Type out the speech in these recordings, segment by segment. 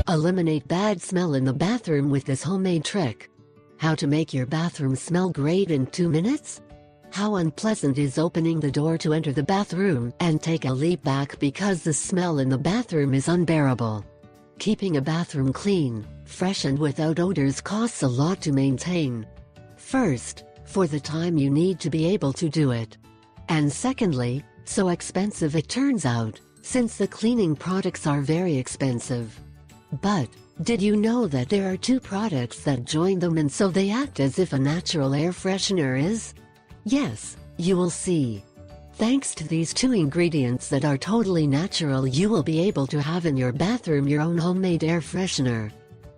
Eliminate bad smell in the bathroom with this homemade trick. How to make your bathroom smell great in 2 minutes? How unpleasant is opening the door to enter the bathroom and take a leap back because the smell in the bathroom is unbearable. Keeping a bathroom clean, fresh and without odors costs a lot to maintain. First, for the time you need to be able to do it. And secondly, so expensive it turns out, since the cleaning products are very expensive. But, did you know that there are 2 products that join them and so they act as if a natural air freshener is? Yes, you will see. Thanks to these 2 ingredients that are totally natural, you will be able to have in your bathroom your own homemade air freshener.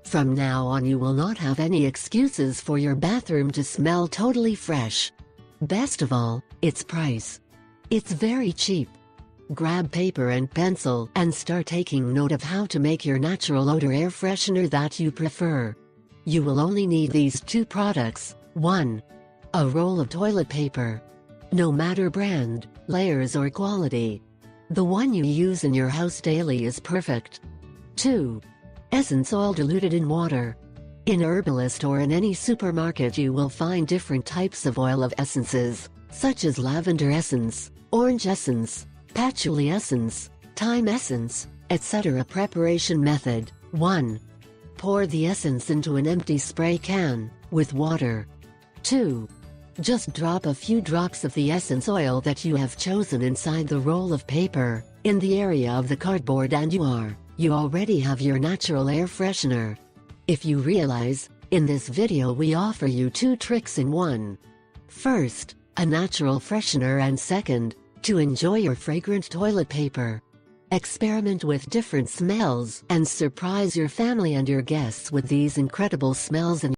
From now on you will not have any excuses for your bathroom to smell totally fresh. Best of all, its price. It's very cheap. Grab paper and pencil and start taking note of how to make your natural odor air freshener that you prefer. You will only need these 2 products. 1. A roll of toilet paper. No matter brand, layers or quality. The one you use in your house daily is perfect. 2. Essence oil diluted in water. In Herbalist or in any supermarket you will find different types of oil of essences, such as lavender essence, orange essence, patchouli essence, thyme essence, etc. Preparation method. 1. Pour the essence into an empty spray can, with water. 2. Just drop a few drops of the essence oil that you have chosen inside the roll of paper, in the area of the cardboard and you already have your natural air freshener. If you realize, in this video we offer you 2 tricks in one. First, a natural freshener and second, to enjoy your fragrant toilet paper. Experiment with different smells and surprise your family and your guests with these incredible smells and